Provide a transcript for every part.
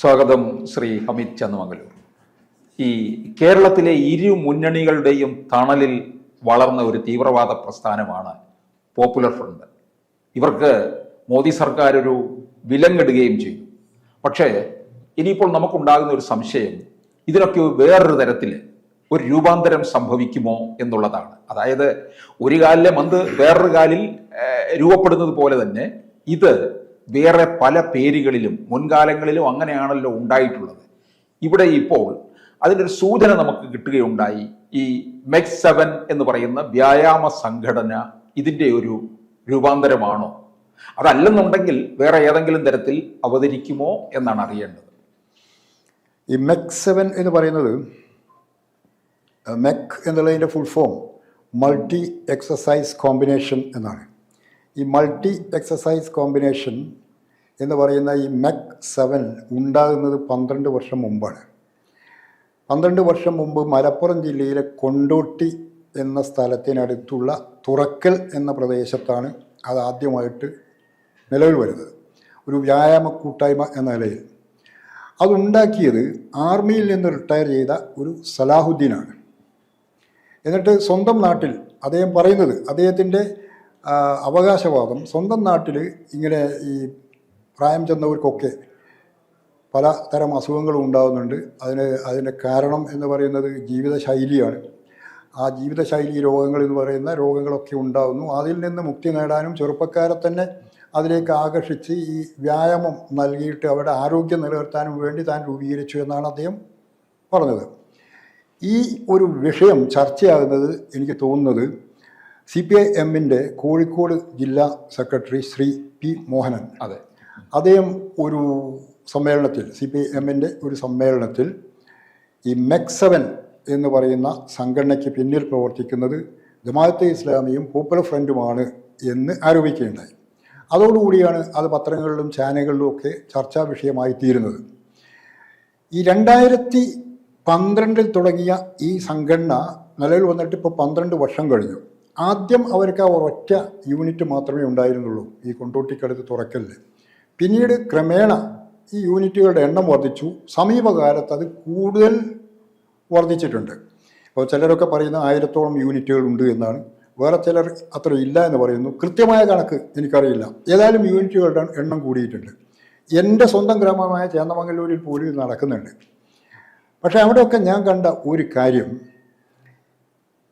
സ്വാഗതം ശ്രീ ഹമീദ് ചന്ദമംഗലൂർ. ഈ കേരളത്തിലെ ഇരു മുന്നണികളുടെയും തണലിൽ വളർന്ന ഒരു തീവ്രവാദ പ്രസ്ഥാനമാണ് പോപ്പുലർ ഫ്രണ്ട്. ഇവർക്ക് മോദി സർക്കാർ ഒരു വിലങ്ങിടുകയും ചെയ്തു. പക്ഷേ ഇനിയിപ്പോൾ നമുക്കുണ്ടാകുന്ന ഒരു സംശയം, ഇതിനൊക്കെ വേറൊരു തരത്തിൽ ഒരു രൂപാന്തരം സംഭവിക്കുമോ എന്നുള്ളതാണ്. അതായത് ഒരു കാലിലെ മന്ത് വേറൊരു കാലിൽ രൂപപ്പെടുന്നത് പോലെ തന്നെ ഇത് വേറെ പല പേരുകളിലും മുൻകാലങ്ങളിലും അങ്ങനെയാണല്ലോ ഉണ്ടായിട്ടുള്ളത്. ഇവിടെ ഇപ്പോൾ അതിനൊരു സൂചന നമുക്ക് കിട്ടുകയുണ്ടായി. ഈ മെക്സ് 7 എന്ന് പറയുന്ന വ്യായാമ സംഘടന ഇതിൻ്റെ ഒരു രൂപാന്തരമാണോ, അതല്ലെന്നുണ്ടെങ്കിൽ വേറെ ഏതെങ്കിലും തരത്തിൽ അവതരിക്കുമോ എന്നാണ് അറിയേണ്ടത്. ഈ മെക് 7 എന്ന് പറയുന്നത്, മെക് എന്നുള്ളതിൻ്റെ full form multi exercise combination എന്നാണ്. ഈ മൾട്ടി എക്സസൈസ് കോമ്പിനേഷൻ എന്ന് പറയുന്ന ഈ മെക് 7 ഉണ്ടാകുന്നത് 12 വർഷം മുമ്പാണ്. 12 വർഷം മുമ്പ് മലപ്പുറം ജില്ലയിലെ കൊണ്ടോട്ടി എന്ന സ്ഥലത്തിനടുത്തുള്ള തുറക്കൽ എന്ന പ്രദേശത്താണ് അത് ആദ്യമായിട്ട് നിലവിൽ വരുന്നത്, ഒരു വ്യായാമ കൂട്ടായ്മ എന്ന നിലയിൽ. അതുണ്ടാക്കിയത് ആർമിയിൽ നിന്ന് റിട്ടയർ ചെയ്ത ഒരു സലാഹുദ്ദീനാണ്. എന്നിട്ട് സ്വന്തം നാട്ടിൽ അദ്ദേഹം പറയുന്നത്, അദ്ദേഹത്തിൻ്റെ അവകാശവാദം, സ്വന്തം നാട്ടിൽ ഇങ്ങനെ ഈ പ്രായം ചെന്നവർക്കൊക്കെ പല തരം അസുഖങ്ങളും ഉണ്ടാകുന്നുണ്ട്. അതിൻ്റെ കാരണം എന്ന് പറയുന്നത് ജീവിതശൈലിയാണ്. ആ ജീവിതശൈലി രോഗങ്ങൾ എന്ന് പറയുന്ന രോഗങ്ങളൊക്കെ ഉണ്ടാകുന്നു. അതിൽ നിന്ന് മുക്തി നേടാനും ചെറുപ്പക്കാരെ തന്നെ അതിലേക്ക് ആകർഷിച്ച് ഈ വ്യായാമം നൽകിയിട്ട് അവരുടെ ആരോഗ്യം നിലനിർത്താനും വേണ്ടി താൻ രൂപീകരിച്ചു എന്നാണ് അദ്ദേഹം പറഞ്ഞത്. ഈ ഒരു വിഷയം ചർച്ചയാകുന്നത് എനിക്ക് തോന്നുന്നത് CPI-Mൻ്റെ കോഴിക്കോട് ജില്ലാ സെക്രട്ടറി ശ്രീ പി മോഹനൻ, അദ്ദേഹം ഒരു സമ്മേളനത്തിൽ, CPI-Mൻ്റെ ഒരു സമ്മേളനത്തിൽ ഈ മെക് 7 എന്ന് പറയുന്ന സംഘടനയ്ക്ക് പിന്നിൽ പ്രവർത്തിക്കുന്നത് ജമാഅത്തെ ഇസ്ലാമിയും പോപ്പുലർ ഫ്രണ്ടുമാണ് എന്ന് ആരോപിക്കുകയുണ്ടായി. അതോടുകൂടിയാണ് അത് പത്രങ്ങളിലും ചാനലുകളിലും ഒക്കെ ചർച്ചാ വിഷയമായി തീരുന്നത്. ഈ 2012 തുടങ്ങിയ ഈ സംഘടന നിലവിൽ വന്നിട്ട് ഇപ്പോൾ 12 വർഷം കഴിഞ്ഞു. ആദ്യം അവർക്ക് ആ ഒരൊറ്റ യൂണിറ്റ് മാത്രമേ ഉണ്ടായിരുന്നുള്ളൂ ഈ കൊണ്ടോട്ടിക്കടുത്ത് തുറക്കലിൽ. പിന്നീട് ക്രമേണ ഈ യൂണിറ്റുകളുടെ എണ്ണം വർദ്ധിച്ചു. സമീപകാലത്ത് അത് കൂടുതൽ വർദ്ധിച്ചിട്ടുണ്ട്. അപ്പോൾ ചിലരൊക്കെ പറയുന്ന 1000-ഓളം യൂണിറ്റുകളുണ്ട് എന്നാണ്, വേറെ ചിലർ അത്ര ഇല്ല എന്ന് പറയുന്നു. കൃത്യമായ കണക്ക് എനിക്കറിയില്ല. ഏതായാലും യൂണിറ്റുകളുടെ എണ്ണം കൂടിയിട്ടുണ്ട്. എൻ്റെ സ്വന്തം ഗ്രാമമായ ചേന്ദമംഗലൂരിൽ പോലും ഇത് നടക്കുന്നുണ്ട്. പക്ഷേ അവിടെയൊക്കെ ഞാൻ കണ്ട ഒരു കാര്യം,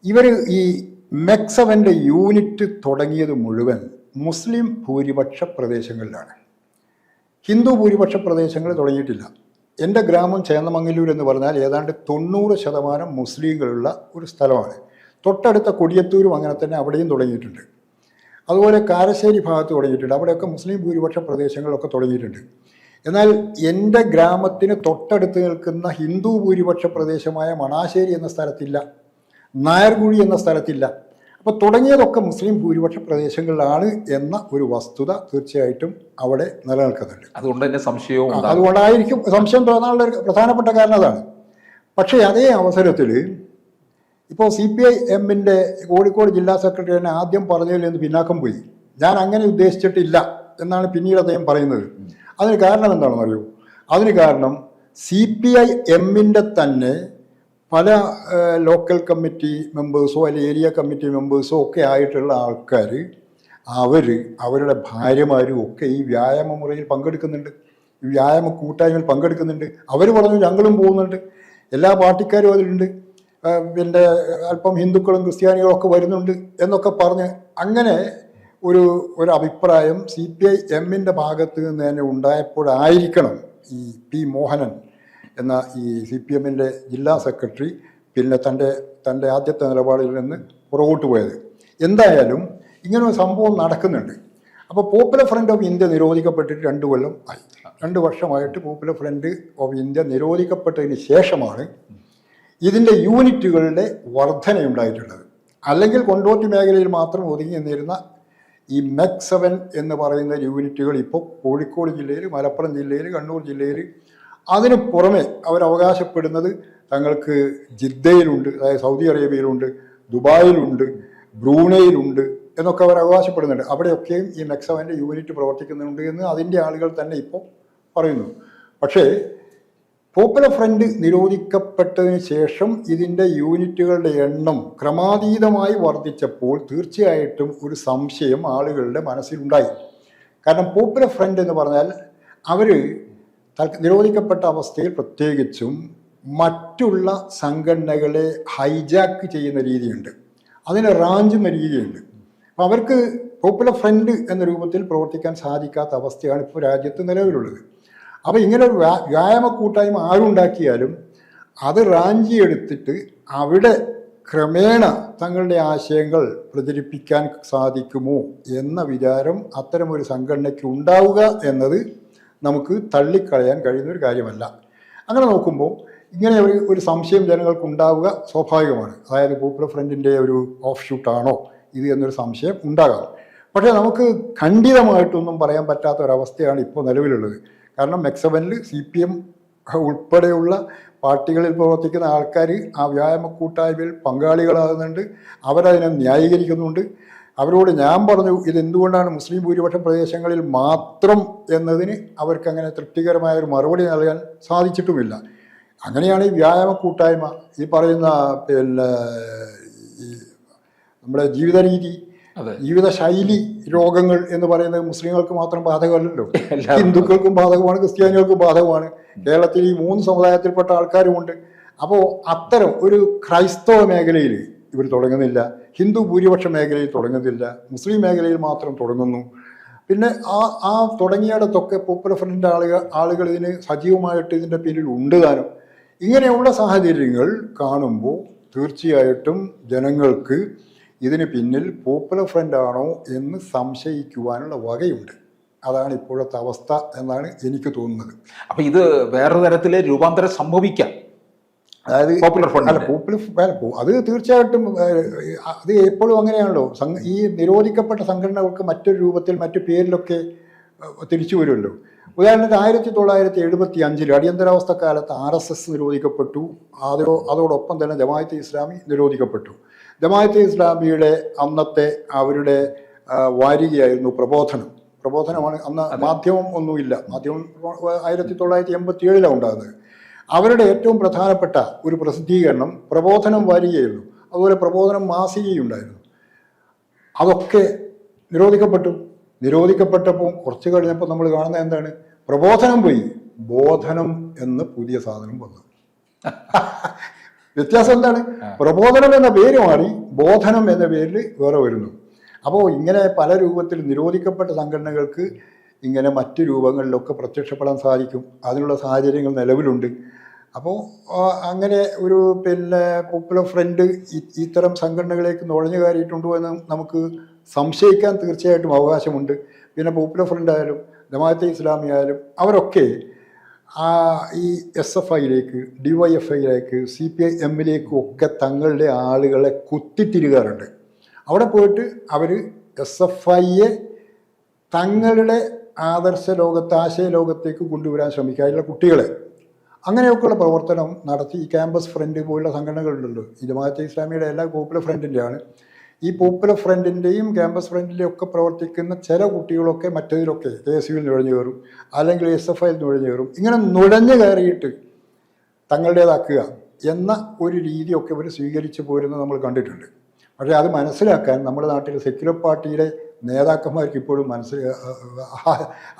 ഇവർ ഈ മെക് 7ൻ്റെ യൂണിറ്റ് തുടങ്ങിയത് മുഴുവൻ മുസ്ലിം ഭൂരിപക്ഷ പ്രദേശങ്ങളിലാണ്. ഹിന്ദു ഭൂരിപക്ഷ പ്രദേശങ്ങളിൽ തുടങ്ങിയിട്ടില്ല. എൻ്റെ ഗ്രാമം ചേന്ദമംഗലൂർ എന്ന് പറഞ്ഞാൽ ഏതാണ്ട് 90% മുസ്ലിങ്ങളുള്ള ഒരു സ്ഥലമാണ്. തൊട്ടടുത്ത കൊടിയത്തൂരും അങ്ങനെ തന്നെ, അവിടെയും തുടങ്ങിയിട്ടുണ്ട്. അതുപോലെ കാരശ്ശേരി ഭാഗത്ത് തുടങ്ങിയിട്ടുണ്ട്. അവിടെയൊക്കെ മുസ്ലിം ഭൂരിപക്ഷ പ്രദേശങ്ങളിലൊക്കെ തുടങ്ങിയിട്ടുണ്ട്. എന്നാൽ എൻ്റെ ഗ്രാമത്തിന് തൊട്ടടുത്ത് നിൽക്കുന്ന ഹിന്ദു ഭൂരിപക്ഷ പ്രദേശമായ മണാശ്ശേരി എന്ന സ്ഥലത്തില്ല, നായർകുഴി എന്ന സ്ഥലത്തില്ല. അപ്പോൾ തുടങ്ങിയതൊക്കെ മുസ്ലിം ഭൂരിപക്ഷ പ്രദേശങ്ങളിലാണ് എന്ന ഒരു വസ്തുത തീർച്ചയായിട്ടും അവിടെ നിലനിൽക്കുന്നുണ്ട്. അതുകൊണ്ട് തന്നെ സംശയവും, അതുകൊണ്ടായിരിക്കും സംശയം തോന്നാനുള്ള ഒരു പ്രധാനപ്പെട്ട കാരണം അതാണ്. പക്ഷേ അതേ അവസരത്തിൽ ഇപ്പോൾ CPI-Mൻ്റെ കോഴിക്കോട് ജില്ലാ സെക്രട്ടറി തന്നെ ആദ്യം പറഞ്ഞതിൽ നിന്ന് പിന്നാക്കം പോയി. ഞാൻ അങ്ങനെ ഉദ്ദേശിച്ചിട്ടില്ല എന്നാണ് പിന്നീട് അദ്ദേഹം പറയുന്നത്. അതിന് കാരണം എന്താണെന്ന് അറിയൂ? അതിന് കാരണം CPI-Mൻ്റെ തന്നെ പല ലോക്കൽ കമ്മിറ്റി മെമ്പേഴ്സോ അല്ലെങ്കിൽ ഏരിയ കമ്മിറ്റി മെമ്പേഴ്സോ ഒക്കെ ആയിട്ടുള്ള ആൾക്കാർ, അവരുടെ ഭാര്യമാരും ഒക്കെ ഈ വ്യായാമ മുറയിൽ പങ്കെടുക്കുന്നുണ്ട്, ഈ വ്യായാമ കൂട്ടായ്മയിൽ പങ്കെടുക്കുന്നുണ്ട്. അവർ പറഞ്ഞു ഞങ്ങളും പോകുന്നുണ്ട്, എല്ലാ പാർട്ടിക്കാരും അതിലുണ്ട്, പിന്നെ അല്പം ഹിന്ദുക്കളും ക്രിസ്ത്യാനികളും ഒക്കെ വരുന്നുണ്ട് എന്നൊക്കെ പറഞ്ഞ് അങ്ങനെ ഒരു അഭിപ്രായം CPI-Mൻ്റെ ഭാഗത്ത് നിന്ന് തന്നെ ഉണ്ടായപ്പോഴായിരിക്കണം ഈ പി മോഹനൻ എന്ന ഈ CPI-Mൻ്റെ ജില്ലാ സെക്രട്ടറി പിന്നെ തൻ്റെ ആദ്യത്തെ നിലപാടിൽ നിന്ന് പുറകോട്ട് പോയത്. എന്തായാലും ഇങ്ങനൊരു സംഭവം നടക്കുന്നുണ്ട്. അപ്പോൾ പോപ്പുലർ ഫ്രണ്ട് ഓഫ് ഇന്ത്യ നിരോധിക്കപ്പെട്ടിട്ട് 2 കൊല്ലം ആയി. 2 വർഷമായിട്ട് പോപ്പുലർ ഫ്രണ്ട് ഓഫ് ഇന്ത്യ നിരോധിക്കപ്പെട്ടതിന് ശേഷമാണ് ഇതിൻ്റെ യൂണിറ്റുകളുടെ വർധനയുണ്ടായിട്ടുള്ളത്. അല്ലെങ്കിൽ കൊണ്ടോട്ടി മേഖലയിൽ മാത്രം ഒതുങ്ങി നിന്നിരുന്ന ഈ മെക് 7 എന്ന് പറയുന്ന യൂണിറ്റുകൾ ഇപ്പോൾ കോഴിക്കോട് ജില്ലയിൽ, മലപ്പുറം ജില്ലയിൽ, കണ്ണൂർ ജില്ലയിൽ, അതിന് പുറമെ അവരവകാശപ്പെടുന്നത് തങ്ങൾക്ക് ജിദ്ദയിലുണ്ട്, അതായത് സൗദി അറേബ്യയിലുണ്ട്, ദുബായിലുണ്ട്, ബ്രൂണയിലുണ്ട് എന്നൊക്കെ അവർ അവകാശപ്പെടുന്നുണ്ട്. അവിടെയൊക്കെയും ഈ മെക് 7ൻ്റെ യൂണിറ്റ് പ്രവർത്തിക്കുന്നുണ്ട് എന്ന് അതിൻ്റെ ആളുകൾ തന്നെ ഇപ്പോൾ പറയുന്നു. പക്ഷേ പോപ്പുലർ ഫ്രണ്ട് നിരോധിക്കപ്പെട്ടതിന് ശേഷം ഇതിൻ്റെ യൂണിറ്റുകളുടെ എണ്ണം ക്രമാതീതമായി വർദ്ധിച്ചപ്പോൾ തീർച്ചയായിട്ടും ഒരു സംശയം ആളുകളുടെ മനസ്സിലുണ്ടായി. കാരണം പോപ്പുലർ ഫ്രണ്ട് എന്ന് പറഞ്ഞാൽ അവർ നിരോധിക്കപ്പെട്ട അവസ്ഥയിൽ പ്രത്യേകിച്ചും മറ്റുള്ള സംഘടനകളെ ഹൈജാക്ക് ചെയ്യുന്ന രീതിയുണ്ട്, അതിനെ റാഞ്ചുന്ന രീതിയുണ്ട്. അപ്പം അവർക്ക് പോപ്പുലർ ഫ്രണ്ട് എന്ന രൂപത്തിൽ പ്രവർത്തിക്കാൻ സാധിക്കാത്ത അവസ്ഥയാണ് ഇപ്പോൾ രാജ്യത്ത് നിലവിലുള്ളത്. അപ്പോൾ ഇങ്ങനെ ഒരു വ്യായാമ കൂട്ടായ്മ ആരുണ്ടാക്കിയാലും അത് റാഞ്ചിയെടുത്തിട്ട് അവിടെ ക്രമേണ തങ്ങളുടെ ആശയങ്ങൾ പ്രചരിപ്പിക്കാൻ സാധിക്കുമോ എന്ന വിചാരം അത്തരമൊരു സംഘടനയ്ക്ക് ഉണ്ടാവുക എന്നത് നമുക്ക് തള്ളിക്കളയാൻ കഴിയുന്ന ഒരു കാര്യമല്ല. അങ്ങനെ നോക്കുമ്പോൾ ഇങ്ങനെ ഒരു സംശയം ജനങ്ങൾക്ക് ഉണ്ടാവുക സ്വാഭാവികമാണ്. അതായത് പോപ്പുലർ ഫ്രണ്ടിൻ്റെ ഒരു ഓഫ് ഷൂട്ടാണോ ഇത് എന്നൊരു സംശയം ഉണ്ടാകാം. പക്ഷേ നമുക്ക് ഖണ്ഡിതമായിട്ടൊന്നും പറയാൻ പറ്റാത്ത ഒരവസ്ഥയാണ് ഇപ്പോൾ നിലവിലുള്ളത്. കാരണം മെക്സവനിൽ CPM ഉൾപ്പെടെയുള്ള പാർട്ടികളിൽ പ്രവർത്തിക്കുന്ന ആൾക്കാർ ആ വ്യായാമ കൂട്ടായ്മയിൽ പങ്കാളികളാകുന്നുണ്ട്, അവരതിനെ ന്യായീകരിക്കുന്നുണ്ട്. അവരോട് ഞാൻ പറഞ്ഞു ഇതെന്തുകൊണ്ടാണ് മുസ്ലിം ഭൂരിപക്ഷ പ്രദേശങ്ങളിൽ മാത്രം എന്നതിന് അവർക്ക് അങ്ങനെ തൃപ്തികരമായ ഒരു മറുപടി നൽകാൻ സാധിച്ചിട്ടുമില്ല. അങ്ങനെയാണ് ഈ വ്യായാമ കൂട്ടായ്മ, ഈ പറയുന്ന ഈ നമ്മുടെ ജീവിത രീതി, ജീവിത ശൈലി രോഗങ്ങൾ എന്ന് പറയുന്നത് മുസ്ലിങ്ങൾക്ക് മാത്രം ബാധകമല്ലല്ലോ, ഹിന്ദുക്കൾക്കും ബാധകമാണ്, ക്രിസ്ത്യാനികൾക്കും ബാധകമാണ്. കേരളത്തിൽ ഈ 3 സമുദായത്തിൽപ്പെട്ട ആൾക്കാരുമുണ്ട്. അപ്പോൾ അത്തരം ഒരു ക്രൈസ്തവ മേഖലയിൽ ഇവർ തുടങ്ങുന്നില്ല, ഹിന്ദു ഭൂരിപക്ഷ മേഖലയിൽ തുടങ്ങുന്നില്ല, മുസ്ലിം മേഖലയിൽ മാത്രം തുടങ്ങുന്നു. പിന്നെ ആ തുടങ്ങിയിടത്തൊക്കെ പോപ്പുലർ ഫ്രണ്ടിൻ്റെ ആളുകൾ ഇതിന് സജീവമായിട്ട് ഇതിൻ്റെ പിന്നിൽ ഉണ്ട് താനും. ഇങ്ങനെയുള്ള സാഹചര്യങ്ങൾ കാണുമ്പോൾ തീർച്ചയായിട്ടും ജനങ്ങൾക്ക് ഇതിന് പിന്നിൽ പോപ്പുലർ ഫ്രണ്ടാണോ എന്ന് സംശയിക്കുവാനുള്ള വകയുണ്ട്. അതാണ് ഇപ്പോഴത്തെ അവസ്ഥ എന്നാണ് എനിക്ക് തോന്നുന്നത്. അപ്പം ഇത് വേറെ തരത്തിൽ രൂപാന്തരം സംഭവിക്കാം. അതായത് പോപ്പുലർ ഫ്രണ്ട് അല്ല പോപ്പുലർ അത് തീർച്ചയായിട്ടും അത് എപ്പോഴും അങ്ങനെയാണല്ലോ. ഈ നിരോധിക്കപ്പെട്ട സംഘടനകൾക്ക് മറ്റൊരു രൂപത്തിൽ മറ്റു പേരിലൊക്കെ തിരിച്ചു വരുമല്ലോ. ഉദാഹരണത്തിന് 1975 അടിയന്തരാവസ്ഥ കാലത്ത് RSS നിരോധിക്കപ്പെട്ടു. അതോടൊപ്പം തന്നെ ജമാഅത്തെ ഇസ്ലാമി നിരോധിക്കപ്പെട്ടു. ജമാഅത്തെ ഇസ്ലാമിയുടെ അന്നത്തെ അവരുടെ വാരികയായിരുന്നു പ്രബോധനമാണ്. അന്ന് മാധ്യമം ഒന്നുമില്ല, മാധ്യമം 1987 ഉണ്ടാകുന്നത്. അവരുടെ ഏറ്റവും പ്രധാനപ്പെട്ട ഒരു പ്രസിദ്ധീകരണം പ്രബോധനം വാരികയായിരുന്നു. അതുപോലെ പ്രബോധനം മാസികയുണ്ടായിരുന്നു. അതൊക്കെ നിരോധിക്കപ്പെട്ടപ്പോൾ കുറച്ച് കഴിഞ്ഞപ്പോൾ നമ്മൾ കാണുന്നത് എന്താണ്? പ്രബോധനം പോയി, ബോധനം എന്ന പുതിയ സാധനം വന്നു. വ്യത്യാസം എന്താണ്? പ്രബോധനം എന്ന പേര് മാറി, ബോധനം എന്ന പേരിൽ വേറെ വരുന്നു. അപ്പോൾ ഇങ്ങനെ പല രൂപത്തിൽ നിരോധിക്കപ്പെട്ട സംഘടനകൾക്ക് ഇങ്ങനെ മറ്റു രൂപങ്ങളിലൊക്കെ പ്രത്യക്ഷപ്പെടാൻ സാധിക്കും. അതിനുള്ള സാഹചര്യങ്ങൾ നിലവിലുണ്ട്. അപ്പോൾ അങ്ങനെ ഒരു പോപ്പുലർ ഫ്രണ്ട് ഇത്തരം സംഘടനകളിലേക്ക് നുഴഞ്ഞു കയറിയിട്ടുണ്ടോ എന്ന് നമുക്ക് സംശയിക്കാൻ തീർച്ചയായിട്ടും അവകാശമുണ്ട്. പിന്നെ പോപ്പുലർ ഫ്രണ്ട് ആയാലും ജമാഅത്തെ ഇസ്ലാമി ആയാലും അവരൊക്കെ ഈ SFIയിലേക്ക്, DYFIയിലേക്ക്, CPIMലേക്കും ഒക്കെ തങ്ങളുടെ ആളുകളെ കുത്തിത്തിരുകാറുണ്ട്. അവിടെ പോയിട്ട് അവർ SFIയെ തങ്ങളുടെ ആദർശ ആശയ ലോകത്തേക്ക് കൊണ്ടുവരാൻ ശ്രമിക്കുക, അതിലുള്ള കുട്ടികളെ. അങ്ങനെയൊക്കെയുള്ള പ്രവർത്തനം നടത്തി ഈ ക്യാമ്പസ് ഫ്രണ്ട് പോലുള്ള സംഘടനകളുണ്ടല്ലോ. ഈ ജമാഅത്തെ ഇസ്ലാമിയുടെ എല്ലാ പോപ്പുലർ ഫ്രണ്ടിൻ്റെയാണ്. ഈ പോപ്പുലർ ഫ്രണ്ടിൻ്റെയും ക്യാമ്പസ് ഫ്രണ്ടിൻ്റെയും ഒക്കെ പ്രവർത്തിക്കുന്ന ചില കുട്ടികളൊക്കെ മറ്റേതിലൊക്കെ KSUവിൽ നുഴഞ്ഞു കയറും, അല്ലെങ്കിൽ SFIയിൽ നുഴഞ്ഞു കയറും. ഇങ്ങനെ നുഴഞ്ഞു കയറിയിട്ട് തങ്ങളുടേതാക്കുക എന്ന ഒരു രീതിയൊക്കെ ഇവർ സ്വീകരിച്ചു പോരുന്നത് നമ്മൾ കണ്ടിട്ടുണ്ട്. പക്ഷേ അത് മനസ്സിലാക്കാൻ നമ്മുടെ നാട്ടിൽ സെക്യുലർ പാർട്ടിയുടെ നേതാക്കന്മാർക്ക് ഇപ്പോഴും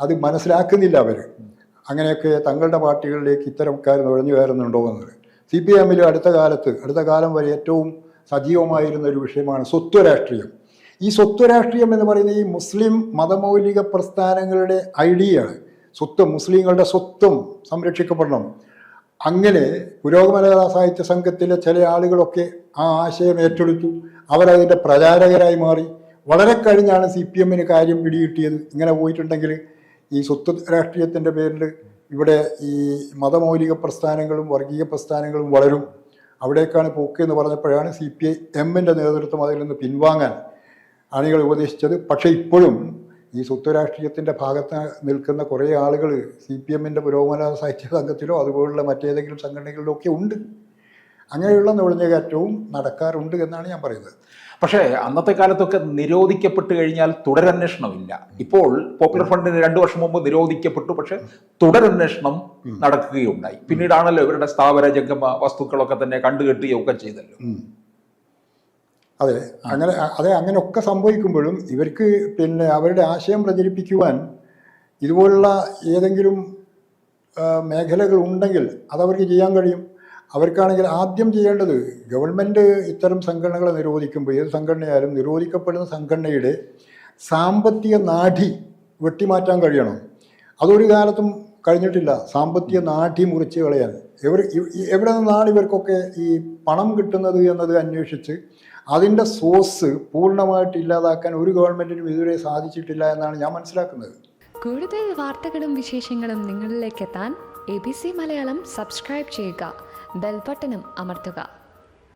അത് മനസ്സിലാക്കുന്നില്ല. അവർ അങ്ങനെയൊക്കെ തങ്ങളുടെ പാർട്ടികളിലേക്ക് ഇത്തരക്കാർ നുഴഞ്ഞു കയറുന്നുണ്ടോ എന്നത്. CPIMൽ അടുത്ത കാലം വരെ ഏറ്റവും സജീവമായിരുന്ന ഒരു വിഷയമാണ് സ്വത്വ രാഷ്ട്രീയം. ഈ സ്വത്വ രാഷ്ട്രീയം എന്ന് പറയുന്നത് ഈ മുസ്ലിം മതമൗലിക പ്രസ്ഥാനങ്ങളുടെ ഐഡിയയാണ്. മുസ്ലിങ്ങളുടെ സ്വത്വം സംരക്ഷിക്കപ്പെടണം. അങ്ങനെ പുരോഗമന സാഹിത്യ സംഘത്തിലെ ചില ആളുകളൊക്കെ ആ ആശയം ഏറ്റെടുത്തു. അവരതിൻ്റെ പ്രചാരകരായി മാറി. വളരെ കഴിഞ്ഞാണ് CPMന് കാര്യം പിടികിട്ടിയത്. ഇങ്ങനെ പോയിട്ടുണ്ടെങ്കിൽ ഈ സ്വത്വ രാഷ്ട്രീയത്തിൻ്റെ പേരിൽ ഇവിടെ ഈ മതമൗലിക പ്രസ്ഥാനങ്ങളും വർഗീയ പ്രസ്ഥാനങ്ങളും വളരും. അവിടേക്കാണ് പോക്ക് എന്ന് പറഞ്ഞപ്പോഴാണ് CPIMൻ്റെ നേതൃത്വം അതിൽ നിന്ന് പിൻവാങ്ങാൻ അണികൾ ഉപദേശിച്ചത്. പക്ഷേ ഇപ്പോഴും ഈ സ്വത്വ രാഷ്ട്രീയത്തിൻ്റെ ഭാഗത്ത് നിൽക്കുന്ന കുറേ ആളുകൾ CPMൻ്റെ പുരോഗമന സാഹിത്യ സംഘത്തിലോ അതുപോലുള്ള മറ്റേതെങ്കിലും സംഘടനകളിലോ ഒക്കെ ഉണ്ട്. അങ്ങനെയുള്ള നുഴഞ്ഞുകയറ്റവും നടക്കാറുണ്ട് എന്നാണ് ഞാൻ പറയുന്നത്. പക്ഷേ അന്നത്തെ കാലത്തൊക്കെ നിരോധിക്കപ്പെട്ട് കഴിഞ്ഞാൽ തുടരന്വേഷണമില്ല. ഇപ്പോൾ പോപ്പുലർ ഫ്രണ്ടിന് 2 വർഷം മുമ്പ് നിരോധിക്കപ്പെട്ടു, പക്ഷെ തുടരന്വേഷണം നടക്കുകയുണ്ടായി. പിന്നീടാണല്ലോ ഇവരുടെ സ്ഥാവര ജംഗമ വസ്തുക്കളൊക്കെ തന്നെ കണ്ടുകെട്ടുകയൊക്കെ ചെയ്തല്ലോ. അതെ, അങ്ങനെയൊക്കെ സംഭവിക്കുമ്പോഴും ഇവർക്ക് പിന്നെ അവരുടെ ആശയം പ്രചരിപ്പിക്കുവാൻ ഇതുപോലുള്ള ഏതെങ്കിലും മേഖലകൾ ഉണ്ടെങ്കിൽ അതവർക്ക് ചെയ്യാൻ കഴിയും. അവർക്കാണെങ്കിൽ ആദ്യം ചെയ്യേണ്ടത് ഗവൺമെൻറ് ഇത്തരം സംഘടനകളെ നിരോധിക്കുമ്പോൾ, ഏത് സംഘടനയായാലും നിരോധിക്കപ്പെടുന്ന സംഘടനയുടെ സാമ്പത്തിക നാഡി വെട്ടിമാറ്റാൻ കഴിയണം. അതൊരു കാലത്തും കഴിഞ്ഞിട്ടില്ല, സാമ്പത്തിക നാഡി മുറിച്ച് കളയാൻ. എവിടെ നിന്നാണ് ഇവർക്കൊക്കെ ഈ പണം കിട്ടുന്നത് എന്നത് അന്വേഷിച്ച് അതിൻ്റെ സോഴ്സ് പൂർണ്ണമായിട്ട് ഇല്ലാതാക്കാൻ ഒരു ഗവൺമെൻറ്റിനും ഇതുവരെ സാധിച്ചിട്ടില്ല എന്നാണ് ഞാൻ മനസ്സിലാക്കുന്നത്. കൂടുതൽ വാർത്തകളും വിശേഷങ്ങളും നിങ്ങളിലേക്ക് എത്താൻ ABC മലയാളം സബ്സ്ക്രൈബ് ചെയ്യുക, ബെൽ ബട്ടണും അമർത്തുക.